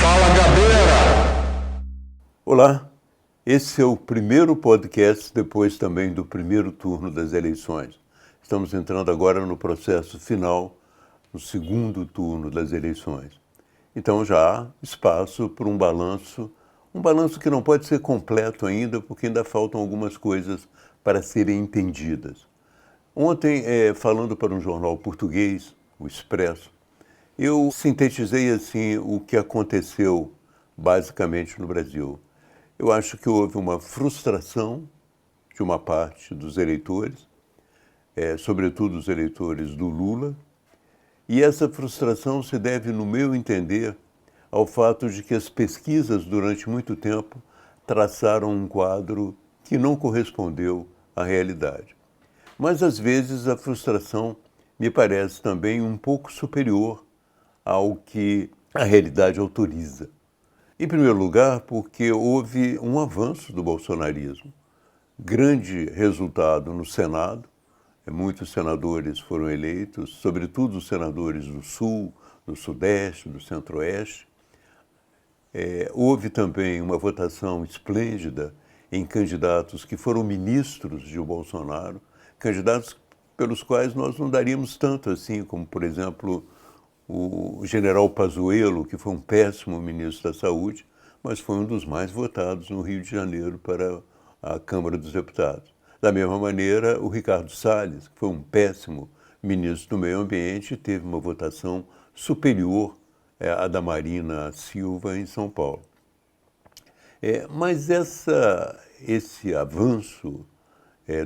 Fala, Gabeira! Olá, esse é o primeiro podcast depois também do primeiro turno das eleições. Estamos entrando agora no processo final, no segundo turno das eleições. Então já há espaço para um balanço que não pode ser completo ainda, porque ainda faltam algumas coisas para serem entendidas. Ontem, falando para um jornal português, o Expresso, eu sintetizei assim o que aconteceu basicamente no Brasil. Eu acho que houve uma frustração de uma parte dos eleitores, sobretudo os eleitores do Lula, e essa frustração se deve, no meu entender, ao fato de que as pesquisas durante muito tempo traçaram um quadro que não correspondeu à realidade. Mas às vezes a frustração me parece também um pouco superior ao que a realidade autoriza. Em primeiro lugar, porque houve um avanço do bolsonarismo. Grande resultado no Senado, muitos senadores foram eleitos, sobretudo os senadores do Sul, do Sudeste, do Centro-Oeste. Houve também uma votação esplêndida em candidatos que foram ministros de Bolsonaro, candidatos pelos quais nós não daríamos tanto assim, como, por exemplo, o general Pazuello, que foi um péssimo ministro da Saúde, mas foi um dos mais votados no Rio de Janeiro para a Câmara dos Deputados. Da mesma maneira, o Ricardo Salles, que foi um péssimo ministro do Meio Ambiente, teve uma votação superior à da Marina Silva em São Paulo. Mas esse avanço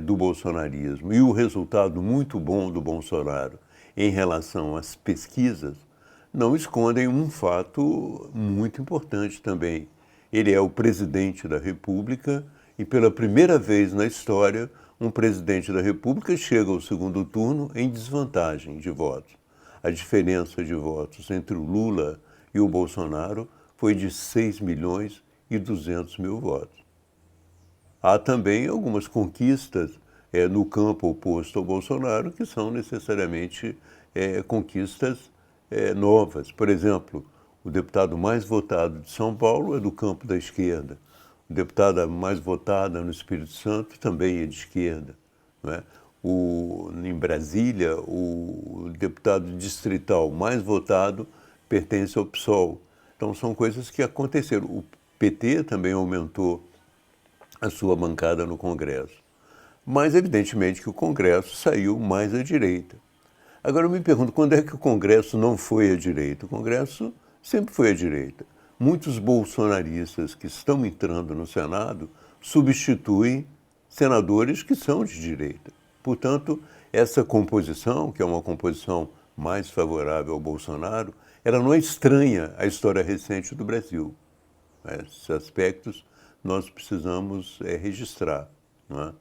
do bolsonarismo e o resultado muito bom do Bolsonaro em relação às pesquisas não escondem um fato muito importante também. Ele é o presidente da República e, pela primeira vez na história, um presidente da República chega ao segundo turno em desvantagem de votos. A diferença de votos entre o Lula e o Bolsonaro foi de 6.200.000 votos. Há também algumas conquistas no campo oposto ao Bolsonaro que são necessariamente conquistas novas. Por exemplo, o deputado mais votado de São Paulo é do campo da esquerda. A deputada mais votada no Espírito Santo também é de esquerda. Não é? Em Brasília, o deputado distrital mais votado pertence ao PSOL. Então, são coisas que aconteceram. O PT também aumentou a sua bancada no Congresso. Mas, evidentemente, que o Congresso saiu mais à direita. Agora, eu me pergunto, quando é que o Congresso não foi à direita? O Congresso sempre foi à direita. Muitos bolsonaristas que estão entrando no Senado substituem senadores que são de direita. Portanto, essa composição, que é uma composição mais favorável ao Bolsonaro, ela não é estranha à história recente do Brasil. Esses aspectos nós precisamos registrar. Não é?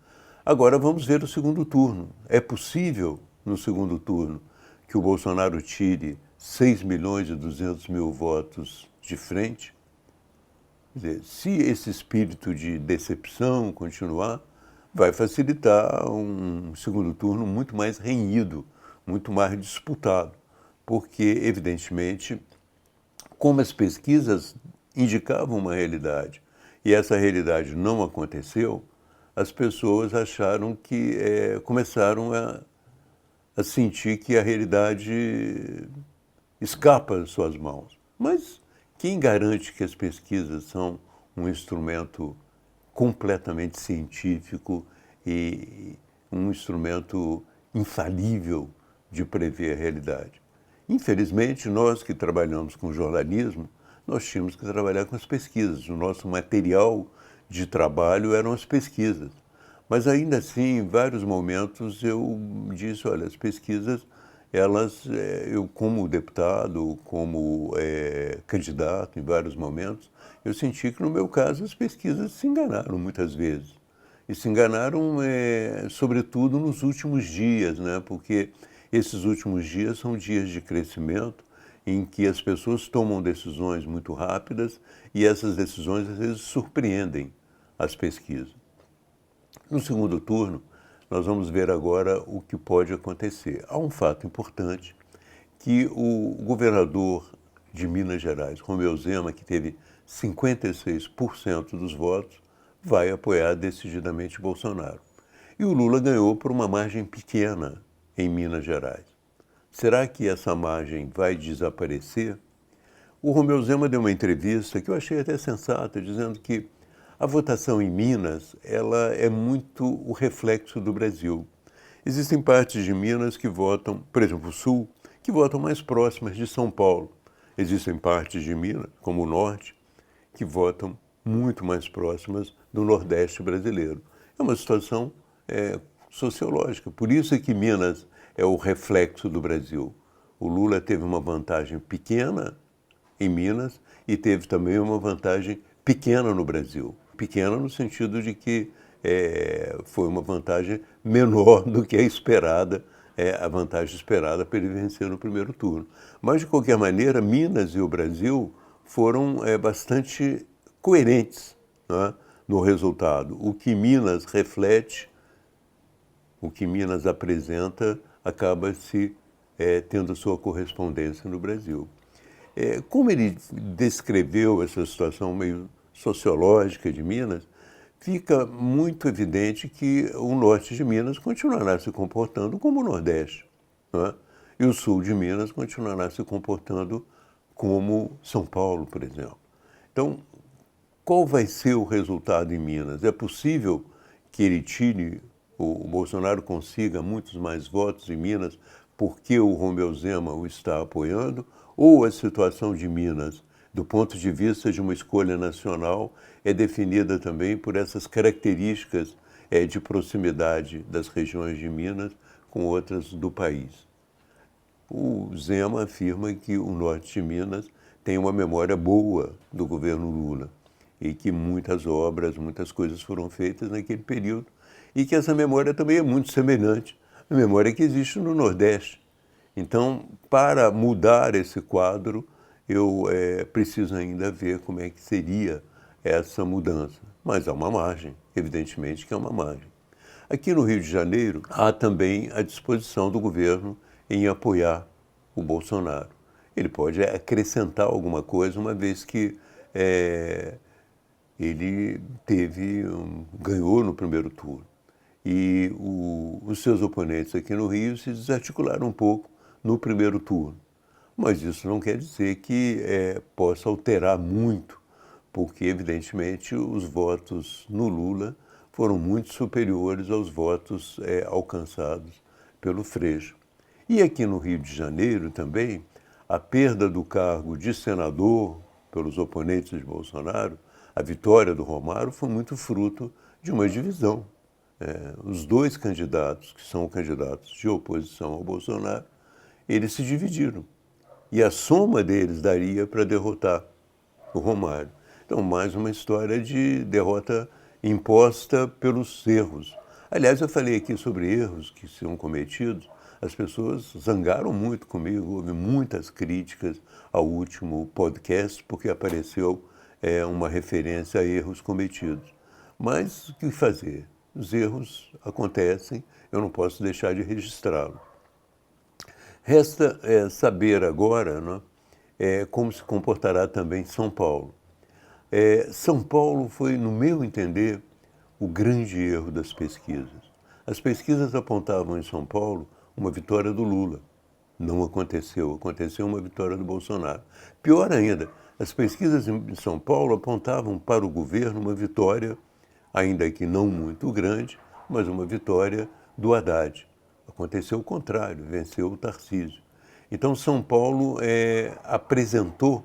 Agora vamos ver o segundo turno. É possível, no segundo turno, que o Bolsonaro tire 6.200.000 votos de frente? Quer dizer, se esse espírito de decepção continuar, vai facilitar um segundo turno muito mais renhido, muito mais disputado, porque, evidentemente, como as pesquisas indicavam uma realidade e essa realidade não aconteceu, as pessoas acharam que começaram a sentir que a realidade escapa das suas mãos. Mas quem garante que as pesquisas são um instrumento completamente científico e um instrumento infalível de prever a realidade? Infelizmente, nós que trabalhamos com jornalismo, nós tínhamos que trabalhar com as pesquisas. O nosso material de trabalho eram as pesquisas. Mas ainda assim, em vários momentos, eu disse, olha, as pesquisas, eu como deputado, como candidato, em vários momentos, eu senti que, no meu caso, as pesquisas se enganaram muitas vezes. E se enganaram, sobretudo, nos últimos dias, né? Porque esses últimos dias são dias de crescimento, em que as pessoas tomam decisões muito rápidas e essas decisões, às vezes, surpreendem as pesquisas. No segundo turno, nós vamos ver agora o que pode acontecer. Há um fato importante, que o governador de Minas Gerais, Romeu Zema, que teve 56% dos votos, vai apoiar decididamente Bolsonaro. E o Lula ganhou por uma margem pequena em Minas Gerais. Será que essa margem vai desaparecer? O Romeu Zema deu uma entrevista que eu achei até sensata, dizendo que a votação em Minas, ela é muito o reflexo do Brasil. Existem partes de Minas que votam, por exemplo, o Sul, que votam mais próximas de São Paulo. Existem partes de Minas, como o Norte, que votam muito mais próximas do Nordeste brasileiro. É uma situação sociológica. Por isso é que Minas é o reflexo do Brasil. O Lula teve uma vantagem pequena em Minas e teve também uma vantagem pequena no Brasil. Pequena no sentido de que foi uma vantagem menor do que a esperada, a vantagem esperada para ele vencer no primeiro turno. Mas, de qualquer maneira, Minas e o Brasil foram bastante coerentes, né, no resultado. O que Minas reflete, o que Minas apresenta, acaba se tendo sua correspondência no Brasil. Como ele descreveu essa situação meio sociológica de Minas, fica muito evidente que o norte de Minas continuará se comportando como o Nordeste, né? E o sul de Minas continuará se comportando como São Paulo, por exemplo. Então, qual vai ser o resultado em Minas? É possível que ele tire, o Bolsonaro consiga muitos mais votos em Minas porque o Romeu Zema o está apoiando? Ou a situação de Minas, do ponto de vista de uma escolha nacional, é definida também por essas características de proximidade das regiões de Minas com outras do país? O Zema afirma que o norte de Minas tem uma memória boa do governo Lula e que muitas obras, muitas coisas foram feitas naquele período e que essa memória também é muito semelhante à memória que existe no Nordeste. Então, para mudar esse quadro, eu preciso ainda ver como é que seria essa mudança. Mas há uma margem, evidentemente que há uma margem. Aqui no Rio de Janeiro, há também a disposição do governo em apoiar o Bolsonaro. Ele pode acrescentar alguma coisa, uma vez que ele ganhou no primeiro turno. E os seus oponentes aqui no Rio se desarticularam um pouco no primeiro turno. Mas isso não quer dizer que possa alterar muito, porque, evidentemente, os votos no Lula foram muito superiores aos votos alcançados pelo Freixo. E aqui no Rio de Janeiro também, a perda do cargo de senador pelos oponentes de Bolsonaro, a vitória do Romário, foi muito fruto de uma divisão. Os dois candidatos, que são candidatos de oposição ao Bolsonaro, eles se dividiram. E a soma deles daria para derrotar o Romário. Então, mais uma história de derrota imposta pelos erros. Aliás, eu falei aqui sobre erros que são cometidos. As pessoas zangaram muito comigo, houve muitas críticas ao último podcast, porque apareceu uma referência a erros cometidos. Mas o que fazer? Os erros acontecem, eu não posso deixar de registrá-los. Resta saber agora, né, como se comportará também São Paulo. São Paulo foi, no meu entender, o grande erro das pesquisas. As pesquisas apontavam em São Paulo uma vitória do Lula. Não aconteceu, aconteceu uma vitória do Bolsonaro. Pior ainda, as pesquisas em São Paulo apontavam para o governo uma vitória, ainda que não muito grande, mas uma vitória do Haddad. Aconteceu o contrário, venceu o Tarcísio. Então, São Paulo apresentou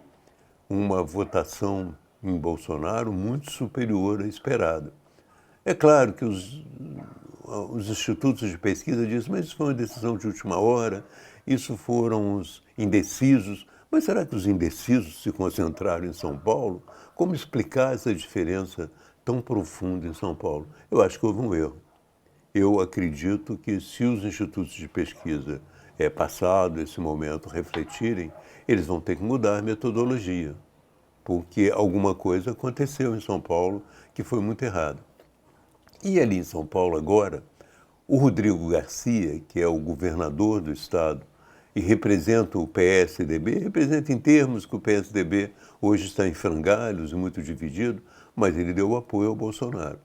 uma votação em Bolsonaro muito superior à esperada. É claro que os institutos de pesquisa dizem, mas isso foi uma decisão de última hora, isso foram os indecisos. Mas será que os indecisos se concentraram em São Paulo? Como explicar essa diferença tão profunda em São Paulo? Eu acho que houve um erro. Eu acredito que se os institutos de pesquisa, passado esse momento, refletirem, eles vão ter que mudar a metodologia, porque alguma coisa aconteceu em São Paulo que foi muito errada. E ali em São Paulo agora, o Rodrigo Garcia, que é o governador do estado, e representa o PSDB, representa em termos que o PSDB hoje está em frangalhos e muito dividido, mas ele deu apoio ao Bolsonaro.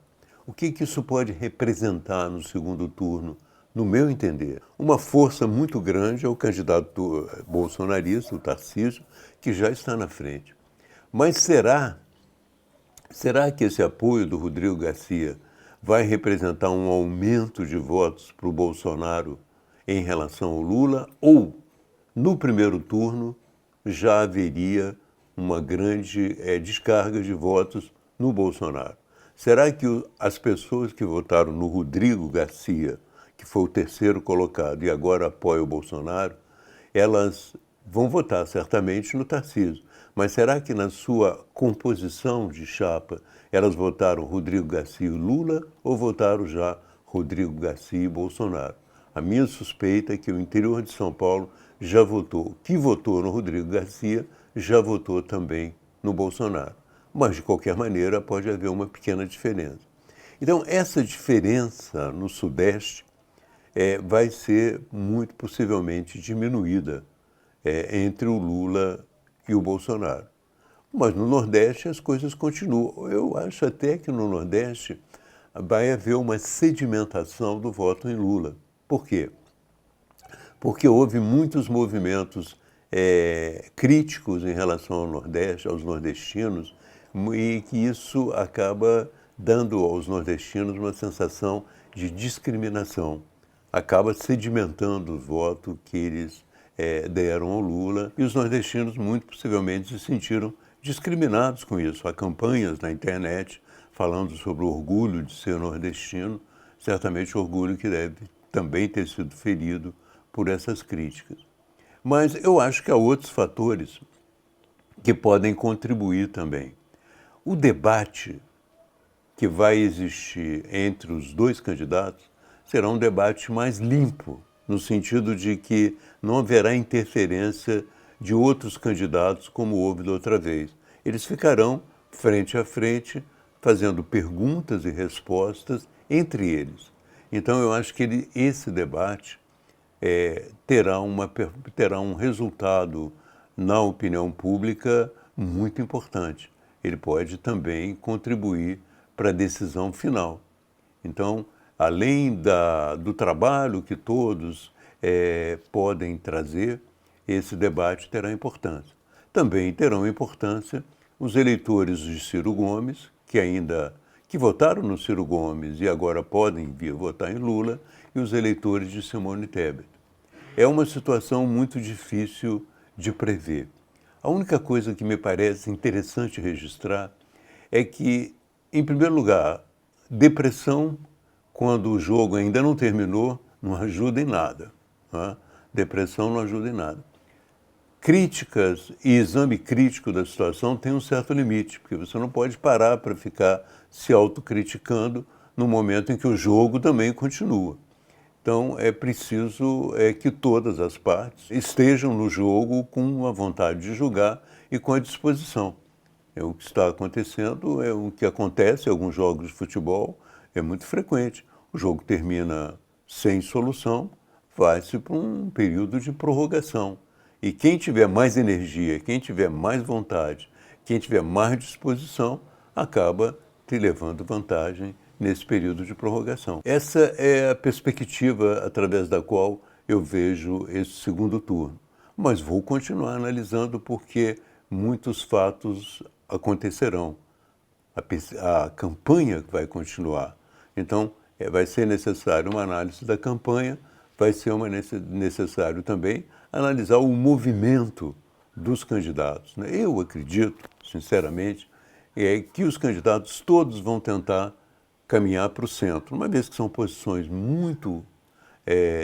O que isso pode representar no segundo turno? No meu entender, uma força muito grande é o candidato bolsonarista, o Tarcísio, que já está na frente. Mas será que esse apoio do Rodrigo Garcia vai representar um aumento de votos para o Bolsonaro em relação ao Lula? Ou, no primeiro turno, já haveria uma grande descarga de votos no Bolsonaro? Será que as pessoas que votaram no Rodrigo Garcia, que foi o terceiro colocado e agora apoia o Bolsonaro, elas vão votar certamente no Tarcísio. Mas será que na sua composição de chapa elas votaram Rodrigo Garcia e Lula ou votaram já Rodrigo Garcia e Bolsonaro? A minha suspeita é que o interior de São Paulo já votou. Que votou no Rodrigo Garcia já votou também no Bolsonaro. Mas, de qualquer maneira, pode haver uma pequena diferença. Então, essa diferença no Sudeste vai ser muito possivelmente diminuída entre o Lula e o Bolsonaro. Mas no Nordeste as coisas continuam. Eu acho até que no Nordeste vai haver uma sedimentação do voto em Lula. Por quê? Porque houve muitos movimentos críticos em relação ao Nordeste, aos nordestinos, e que isso acaba dando aos nordestinos uma sensação de discriminação. Acaba sedimentando o voto que eles deram ao Lula, e os nordestinos muito possivelmente se sentiram discriminados com isso. Há campanhas na internet falando sobre o orgulho de ser nordestino, certamente orgulho que deve também ter sido ferido por essas críticas. Mas eu acho que há outros fatores que podem contribuir também. O debate que vai existir entre os dois candidatos será um debate mais limpo, no sentido de que não haverá interferência de outros candidatos como houve da outra vez. Eles ficarão frente a frente, fazendo perguntas e respostas entre eles. Então, eu acho que esse debate terá um resultado na opinião pública muito importante. Ele pode também contribuir para a decisão final. Então, além do trabalho que todos podem trazer, esse debate terá importância. Também terão importância os eleitores de Ciro Gomes, que votaram no Ciro Gomes e agora podem vir votar em Lula, e os eleitores de Simone Tebet. É uma situação muito difícil de prever. A única coisa que me parece interessante registrar é que, em primeiro lugar, depressão, quando o jogo ainda não terminou, não ajuda em nada. Né? Depressão não ajuda em nada. Críticas e exame crítico da situação tem um certo limite, porque você não pode parar para ficar se autocriticando no momento em que o jogo também continua. Então, é preciso que todas as partes estejam no jogo com a vontade de jogar e com a disposição. O que está acontecendo é o que acontece em alguns jogos de futebol, é muito frequente. O jogo termina sem solução, vai-se para um período de prorrogação. E quem tiver mais energia, quem tiver mais vontade, quem tiver mais disposição, acaba te levando vantagem nesse período de prorrogação. Essa é a perspectiva através da qual eu vejo esse segundo turno. Mas vou continuar analisando porque muitos fatos acontecerão. A campanha vai continuar. Então, vai ser necessário uma análise da campanha, vai ser necessário também analisar o movimento dos candidatos. Eu acredito, sinceramente, que os candidatos todos vão tentar caminhar para o centro, uma vez que são posições muito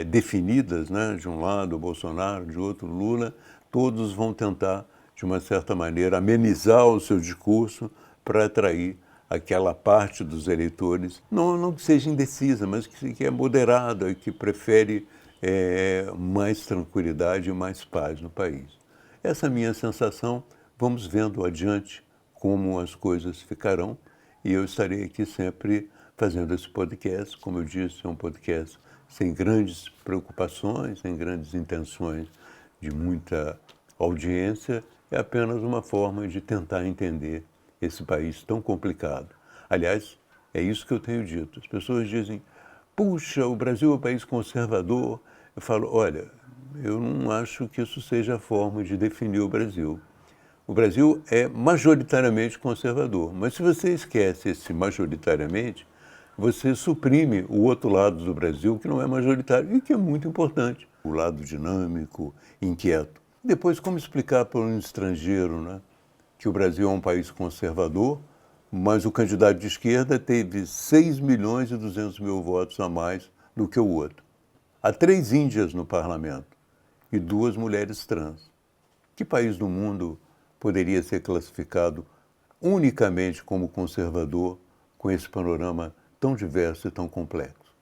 definidas, né? De um lado o Bolsonaro, de outro Lula, todos vão tentar, de uma certa maneira, amenizar o seu discurso para atrair aquela parte dos eleitores, não que seja indecisa, mas que é moderada, que prefere mais tranquilidade e mais paz no país. Essa é a minha sensação. Vamos vendo adiante como as coisas ficarão, e eu estarei aqui sempre fazendo esse podcast. Como eu disse, é um podcast sem grandes preocupações, sem grandes intenções de muita audiência, é apenas uma forma de tentar entender esse país tão complicado. Aliás, é isso que eu tenho dito. As pessoas dizem, puxa, o Brasil é um país conservador. Eu falo, olha, eu não acho que isso seja a forma de definir o Brasil. O Brasil é majoritariamente conservador, mas se você esquece esse majoritariamente, você suprime o outro lado do Brasil que não é majoritário e que é muito importante, o lado dinâmico, inquieto. Depois, como explicar para um estrangeiro, né, que o Brasil é um país conservador, mas o candidato de esquerda teve 6.200.000 votos a mais do que o outro. Há 3 índias no parlamento e 2 mulheres trans. Que país do mundo poderia ser classificado unicamente como conservador com esse panorama tão diverso e tão complexo?